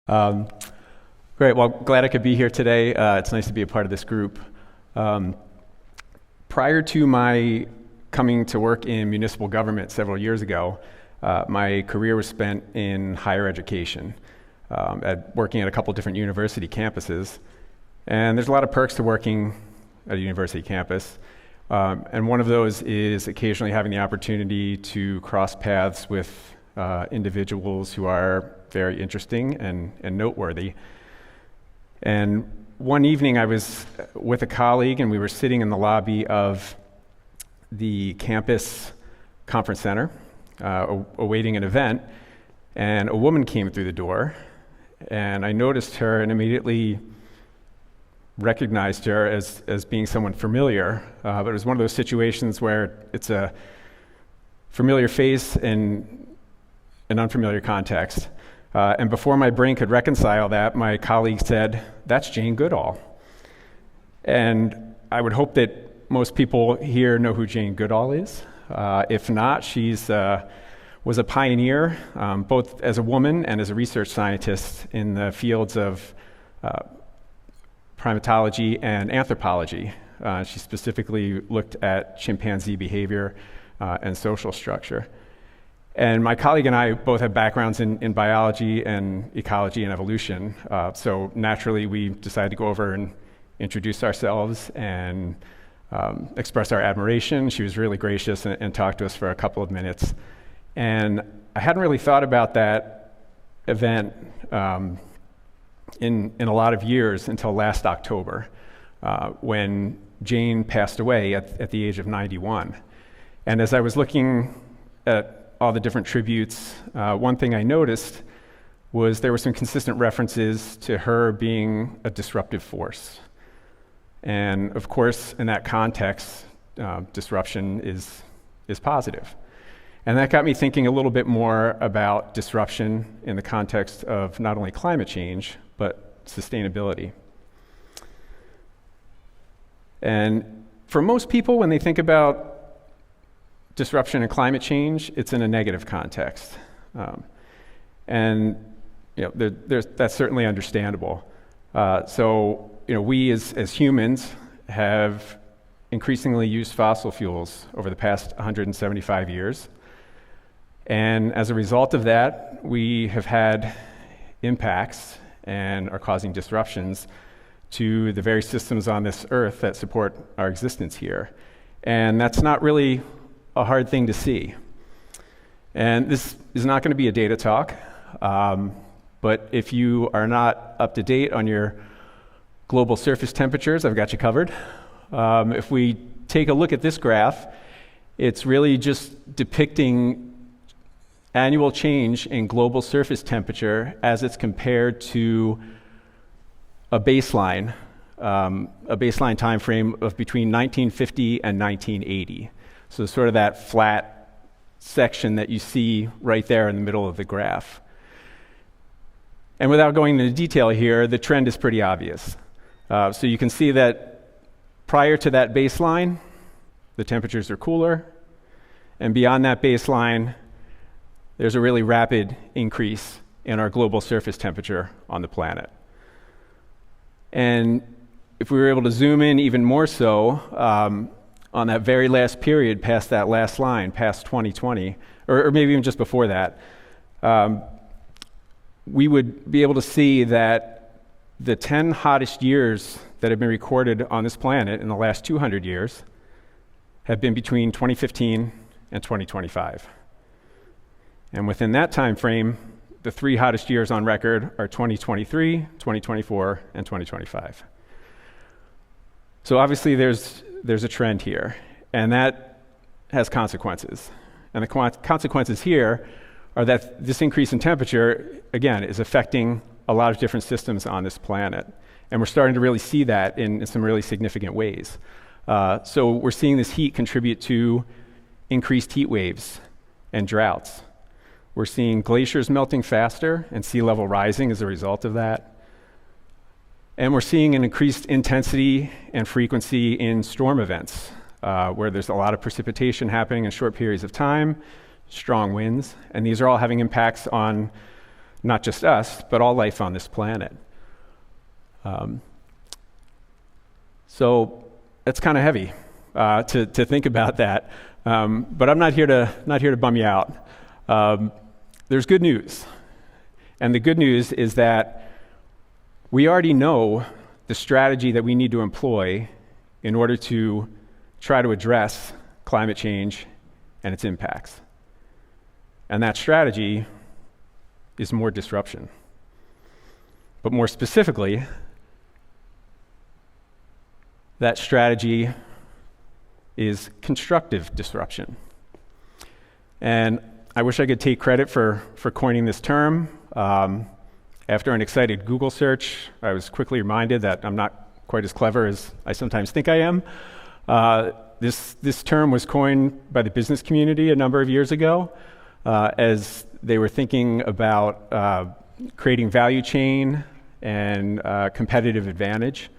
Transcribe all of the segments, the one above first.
Um, Great. Well, glad I could be here today. It's nice to be a part of this group. Prior to my coming to work in municipal government several years ago, my career was spent in higher education, working at a couple different university campuses. And there's a lot of perks to working at a university campus. And one of those is occasionally having the opportunity to cross paths with individuals who are very interesting and noteworthy. And one evening I was with a colleague and we were sitting in the lobby of the campus conference center, awaiting an event, and a woman came through the door, and I noticed her and immediately recognized her as being someone familiar, but it was one of those situations where it's a familiar face in an unfamiliar context. And before my brain could reconcile that, my colleague said, "That's Jane Goodall." And I would hope that most people here know who Jane Goodall is. If not, she's was a pioneer, both as a woman and as a research scientist in the fields of primatology and anthropology. She specifically looked at chimpanzee behavior and social structure. And my colleague and I both have backgrounds in biology and ecology and evolution, so naturally we decided to go over and introduce ourselves and express our admiration. She was really gracious and talked to us for a couple of minutes. And I hadn't really thought about that event in a lot of years until last October, when Jane passed away at the age of 91. And as I was looking at all the different tributes, one thing I noticed was there were some consistent references to her being a disruptive force. And of course, in that context, disruption is positive. And that got me thinking a little bit more about disruption in the context of not only climate change, but sustainability. And for most people, when they think about disruption and climate change, it's in a negative context. And that's certainly understandable. So we as humans have increasingly used fossil fuels over the past 175 years. And as a result of that, we have had impacts and are causing disruptions to the very systems on this earth that support our existence here. And that's not really a hard thing to see. And this is not going to be a data talk, but if you are not up to date on your global surface temperatures, I've got you covered. If we take a look at this graph, it's really just depicting annual change in global surface temperature as it's compared to a baseline time frame of between 1950 and 1980. So sort of that flat section that you see right there in the middle of the graph. And without going into detail here, the trend is pretty obvious. So you can see that prior to that baseline, the temperatures are cooler, and beyond that baseline, there's a really rapid increase in our global surface temperature on the planet. And if we were able to zoom in even more so, on that very last period, past that last line, past 2020, or maybe even just before that, we would be able to see that the 10 hottest years that have been recorded on this planet in the last 200 years have been between 2015 and 2025. And within that time frame, the three hottest years on record are 2023, 2024, and 2025. So obviously there's a trend here, and that has consequences. And the consequences here are that this increase in temperature, again, is affecting a lot of different systems on this planet. And we're starting to really see that in some really significant ways. So we're seeing this heat contribute to increased heat waves and droughts. We're seeing glaciers melting faster and sea level rising as a result of that. And we're seeing an increased intensity and frequency in storm events, where there's a lot of precipitation happening in short periods of time, strong winds, and these are all having impacts on not just us, but all life on this planet. So it's kind of heavy to think about that, but I'm not here to bum you out. There's good news, and the good news is that we already know the strategy that we need to employ in order to try to address climate change and its impacts. And that strategy is more disruption. But more specifically, that strategy is constructive disruption. And I wish I could take credit for coining this term. After an excited Google search, I was quickly reminded that I'm not quite as clever as I sometimes think I am. This term was coined by the business community a number of years ago as they were thinking about creating value chain and competitive advantage.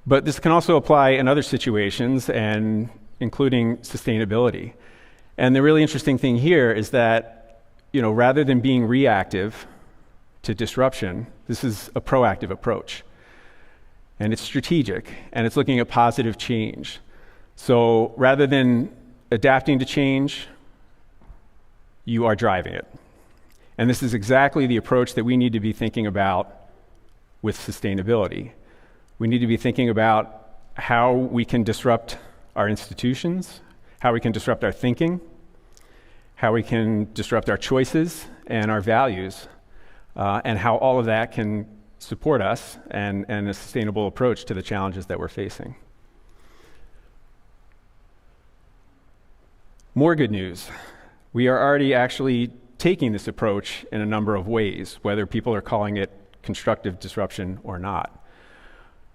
But this can also apply in other situations, and including sustainability. And the really interesting thing here is that, rather than being reactive to disruption, this is a proactive approach. And it's strategic, and it's looking at positive change. So rather than adapting to change, you are driving it. And this is exactly the approach that we need to be thinking about with sustainability. We need to be thinking about how we can disrupt our institutions, how we can disrupt our thinking, how we can disrupt our choices and our values, and how all of that can support us and a sustainable approach to the challenges that we're facing. More good news. We are already actually taking this approach in a number of ways, whether people are calling it constructive disruption or not.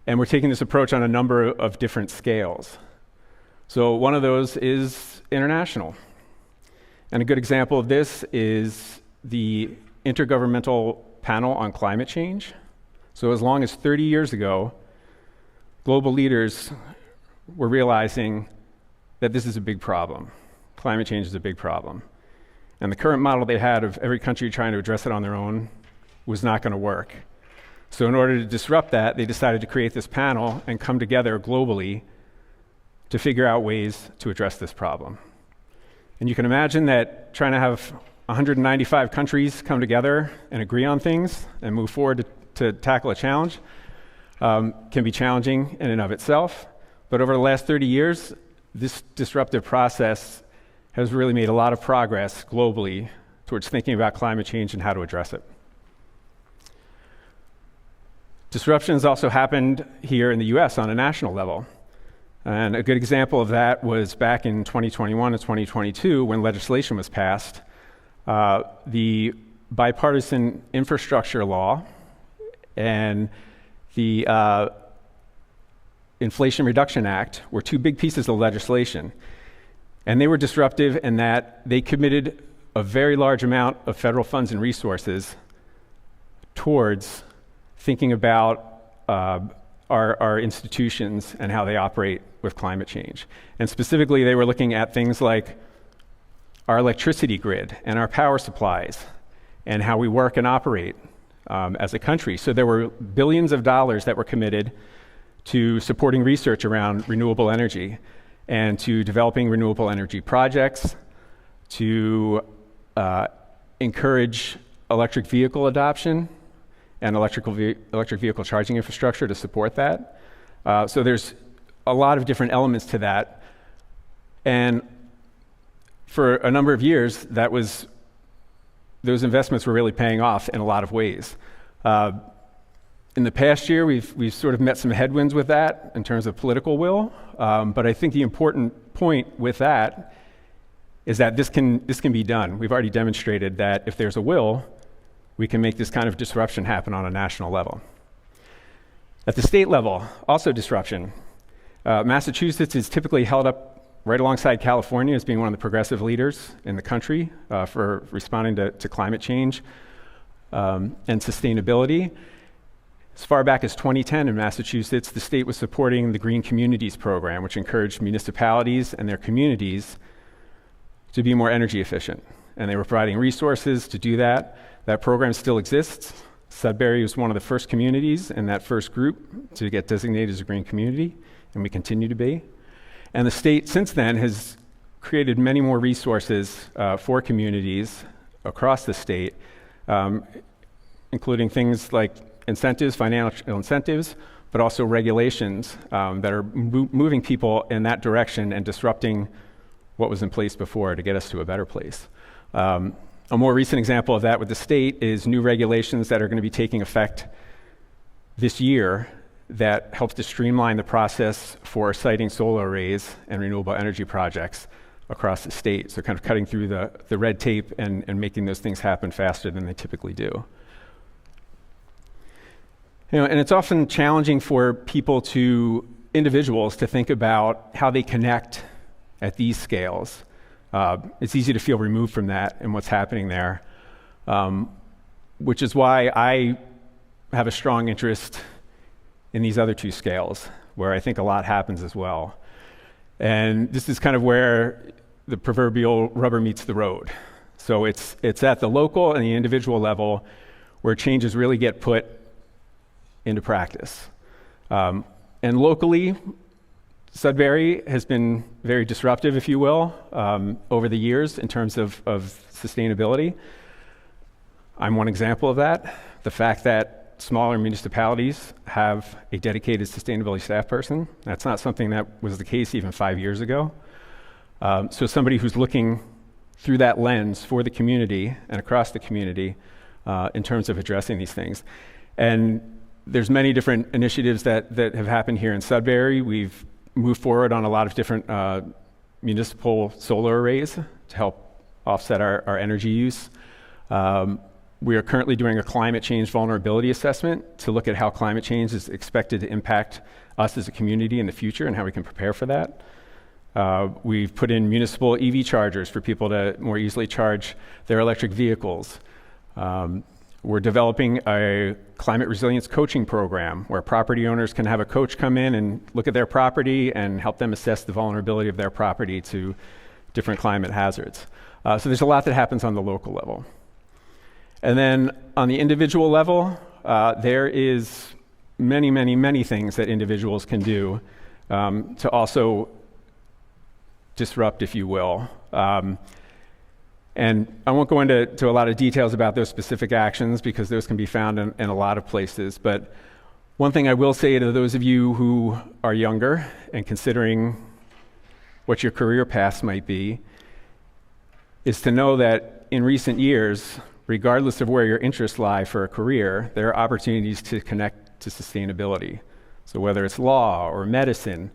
And we're taking this approach on a number of different scales. So one of those is international. And a good example of this is the Intergovernmental Panel on Climate Change. So as long as 30 years ago, global leaders were realizing that this is a big problem. Climate change is a big problem. And the current model they had of every country trying to address it on their own was not going to work. So in order to disrupt that, they decided to create this panel and come together globally to figure out ways to address this problem. And you can imagine that trying to have 195 countries come together and agree on things and move forward to tackle a challenge can be challenging in and of itself. But over the last 30 years, this disruptive process has really made a lot of progress globally towards thinking about climate change and how to address it. Disruption has also happened here in the US on a national level. And a good example of that was back in 2021 and 2022 when legislation was passed. The bipartisan infrastructure law and the Inflation Reduction Act were two big pieces of legislation. And they were disruptive in that they committed a very large amount of federal funds and resources towards thinking about our institutions and how they operate with climate change. And specifically, they were looking at things like our electricity grid and our power supplies and how we work and operate as a country. So there were billions of dollars that were committed to supporting research around renewable energy and to developing renewable energy projects, to encourage electric vehicle adoption and electric vehicle charging infrastructure to support that. So there's a lot of different elements to that. And for a number of years, those investments were really paying off in a lot of ways. In the past year, we've sort of met some headwinds with that in terms of political will, but I think the important point with that is that this can be done. We've already demonstrated that if there's a will, we can make this kind of disruption happen on a national level. At the state level, also disruption. Massachusetts is typically held up right alongside California as being one of the progressive leaders in the country for responding to climate change and sustainability. As far back as 2010 in Massachusetts, the state was supporting the Green Communities program, which encouraged municipalities and their communities to be more energy efficient and they were providing resources to do that. That program still exists. Sudbury was one of the first communities in that first group to get designated as a green community, and we continue to be. And the state since then has created many more resources for communities across the state, including things like incentives, financial incentives, but also regulations that are moving people in that direction and disrupting what was in place before to get us to a better place. A more recent example of that with the state is new regulations that are going to be taking effect this year that helps to streamline the process for siting solar arrays and renewable energy projects across the state. So kind of cutting through the red tape and making those things happen faster than they typically do. And it's often challenging for individuals to think about how they connect at these scales. It's easy to feel removed from that and what's happening there, which is why I have a strong interest in these other two scales, where I think a lot happens as well. And this is kind of where the proverbial rubber meets the road. So it's at the local and the individual level where changes really get put into practice. And locally, Sudbury has been very disruptive, if you will, over the years in terms of sustainability. I'm one example of that. The fact that smaller municipalities have a dedicated sustainability staff person, that's not something that was the case even 5 years ago. So somebody who's looking through that lens for the community and across the community in terms of addressing these things. And there's many different initiatives that have happened here in Sudbury. We've moved forward on a lot of different municipal solar arrays to help offset our energy use. We are currently doing a climate change vulnerability assessment to look at how climate change is expected to impact us as a community in the future and how we can prepare for that. We've put in municipal EV chargers for people to more easily charge their electric vehicles. We're developing a climate resilience coaching program where property owners can have a coach come in and look at their property and help them assess the vulnerability of their property to different climate hazards. So there's a lot that happens on the local level. And then on the individual level, there is many, many, many things that individuals can do to also disrupt, if you will. And I won't go into a lot of details about those specific actions because those can be found in a lot of places. But one thing I will say to those of you who are younger and considering what your career paths might be is to know that in recent years, regardless of where your interests lie for a career, there are opportunities to connect to sustainability. So whether it's law or medicine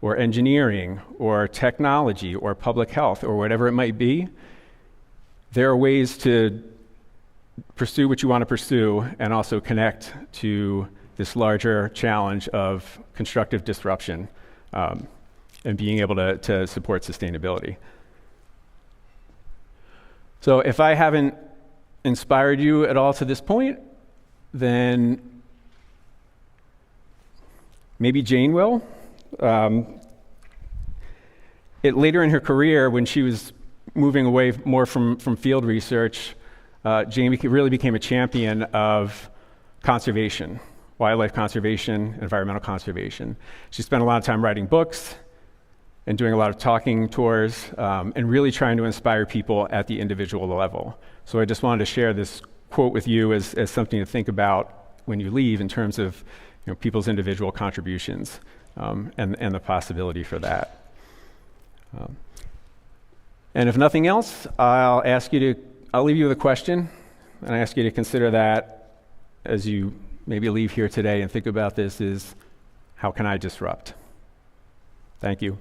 or engineering or technology or public health or whatever it might be, there are ways to pursue what you want to pursue and also connect to this larger challenge of constructive disruption and being able to support sustainability. So if I haven't inspired you at all to this point, then maybe Jane will. Later in her career, when she was moving away more from field research, Jane really became a champion of conservation, wildlife conservation, environmental conservation. She spent a lot of time writing books and doing a lot of talking tours and really trying to inspire people at the individual level. So I just wanted to share this quote with you as something to think about when you leave in terms of people's individual contributions and the possibility for that. And if nothing else, I'll leave you with a question, and I ask you to consider that as you maybe leave here today and think about this is, how can I disrupt? Thank you.